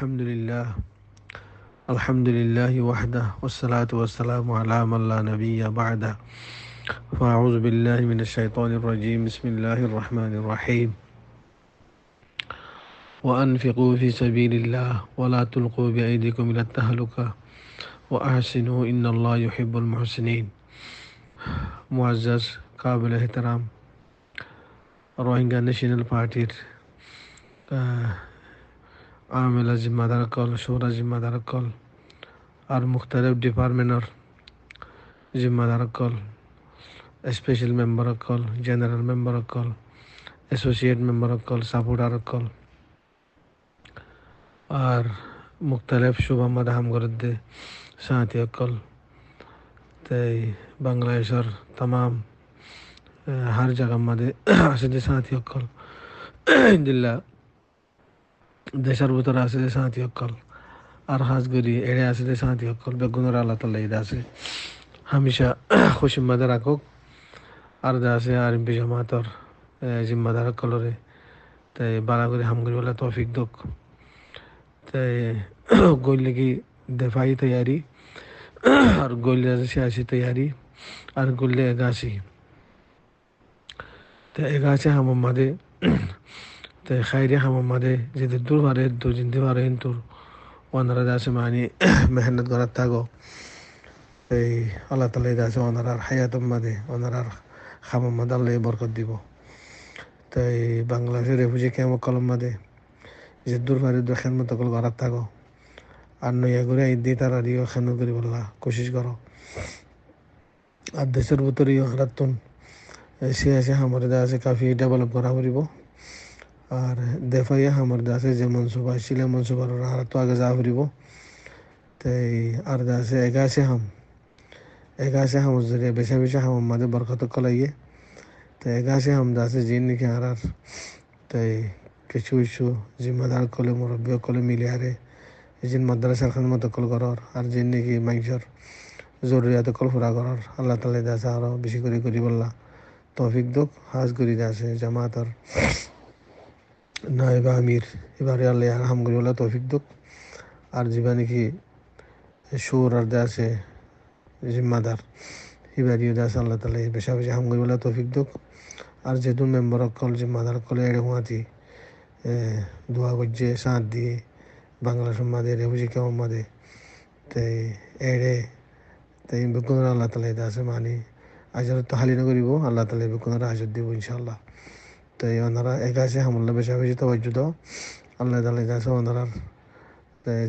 الحمد لله الحمد لله وحده والصلاة والسلام على من لا نبي بعده فأعوذ بالله من الشيطان الرجيم بسم الله الرحمن الرحيم وأنفقوا في سبيل الله ولا تلقوا بأيديكم إلى التهلكة وأحسنوا إن الله يحب المحسنين معزز قابل احترام Rohingya national পার্টির আমেলা জিম্মাদার call শোরা জিম্মাদার কল আর মুখতালিফ ডিপার্টমেন্টর জিম্মাদার কল স্পেশাল মেম্বার কল জেনারেল মেম্বার কল অ্যাসোসিয়েট মেম্বার কল সাপোর্টার কল আর মুখতালিফ শুভাম্মদ হামগরদ্দে সাথী কল তাই বাংলাদেশের তাম हर जगह मध्य आसे साथी अक्कल दिल्ला देशर भीतर आसे साथी अक्कल और खास करी एड़े आसे साथी अक्कल बेगुनर अल्लाह ताला इदासे हमेशा खुशी मदर रखो और दासे आरएमपी जमात और जिम्मेदार कलरे ते बाला करी हम करी वाला तौफीक दुख ते गोले की दफाई तैयारी और गोले सियासी तैयारी और गोले गासी ते एगाचे हम मदे ते खैरिया हम मदे जिधर दूर वाले दूर जिंदे वाले इंतुर वनरा दासे मानी मेहनत करता गो ते अल्लाह ताला दासे वनरा हयात मदे वनरा हम मदे अल्लाह बरकत दिबो ते बांग्लादेश रेफ्यूजी कैंप कलम मदे जिधर दूर वाले दूर खिदमत कल करता गो আর নয়া করে ঈদ তারা দিও খানো করি বললা কোশিশ করো আর দেশের ভিতরেও হারাতুন সিয়াসি हमारे दासे काफ़ी डेवलप करा पड़िबो और देफाइया हमारे दासे जे मनसूबा शिले मनसूबा हालत तो आगे जा पड़िबो ते और दासे एगासे हम जरिए बेशा बेशा हम मदे बरकत कलाइए ते एगासे हम दासे जिन के हारार ते किछु इशु जिम्मेदार कले मुरब्बी कले मिलियारे जिन मद्रासा खिदमत कल करार और जिन की माइशर जरूरियात कल पूरा करार अल्लाह ताला दासे आरो बेশি করে করি বললা तौफीक दुख हाज करी दासे जमात और नायब आमिर एबारे अल्लाह हम करी वाला तौफीक दुख और जीवानी की शोर और दासे जिम्मेदार एबारे दासे अल्लाह ताला बेशा बेशा हम करी वाला तौफीक दुख और जेतुन मेम्बर कल जिम्मेदार कल एड़े हुआती दुआ गज्जे साथ दिए बांग्लादेश मदे रेफ्यूजी कैंप मदे ते एड़े ते बेगुनर अल्लाह ताला दासे मानी आजर तो हाली नगरीब अल्लाह ताला बेगुनर हाजत দিব ইনশাআল্লাহ তো ওনারা একাছে হামলা বেশা বেশি তাওয়াজ্জু দাও আল্লাহ তাআলা দাসে ওনারা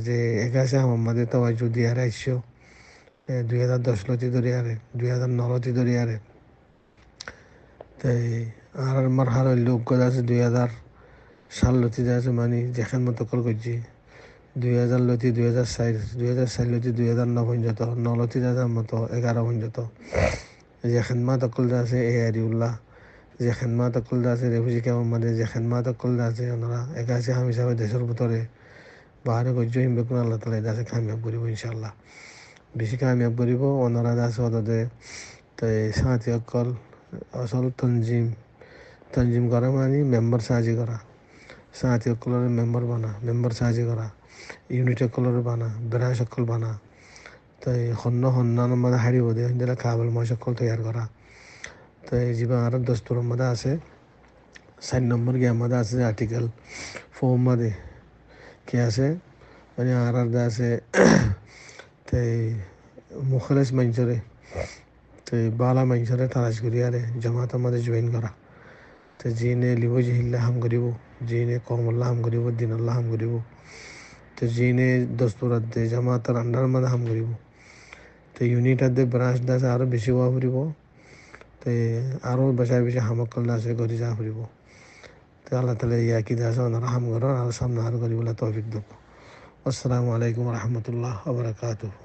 যে একাছে আমাদের তাওয়াজ্জু দিয়ে রাখছো 2010 লতি ধরে আরে 2009 লতি ধরে আরে তাই আর মারহালা লোক আছে 2000 সাল লতি আছে মানে যেখান মতো কল করছি 2000 লতি 2004 লতি 2009 পর্যন্ত 9 লতি আছে মতো 11 পর্যন্ত যে खिदमत कल दासे ए आरिउल्लाह যে खिदमत कल दासे रेफ्यूजी कैंप मदे जे खिदमत कल दासे ओनारा एकासे हम हिसाबे देशर ভিতরে बाहर गज्जो हिम बेकुन अल्लाह ताला दासे कामयाब करिब इंशाल्लाह बेশি कामयाब करिब ओनारा दासे ओदे ते साथी कल असल तंजीम करा मानी मेंबर साजी करा साथी कलर मेंबर बना मेंबर साजी करा यूनिट कलर बना ब्रांच कल बना তাই হন্নান মধ্যে হারিয়ে বোধে যেটা কাবল মশকল তৈরি করা তাই জীবন আর দস্তুর মধ্যে আছে 4 নম্বর গিয়ে মধ্যে আছে আর্টিকেল ফর্ম মধ্যে কি আছে মানে আর আছে তাই মুখলেস মঞ্জরে তাই বালা মঞ্জরে তালাশ করি আরে জামাতের মধ্যে জয়েন করা তো জিনে লিবো জিল্লাহ হাম করিব জিনে কমল্লাহ হাম করিব দিন আল্লাহ হাম করিব তো জিনে দস্তুরাত দে জামাতের আন্ডার মধ্যে হাম করিব তো यूनिट आदे ब्रांच दासे आरो बेশি হওয়া পড়িব তো আরো বেশা বেশি হামকল দাসে করি যা পড়িব তো আল্লাহ তাআলা ইয়া কি দাসে ওনারা হাম করো আর সামনে আর করি বলা তৌফিক দাও আসসালামু আলাইকুম ওয়া রাহমাতুল্লাহি ওয়া বারাকাতুহু।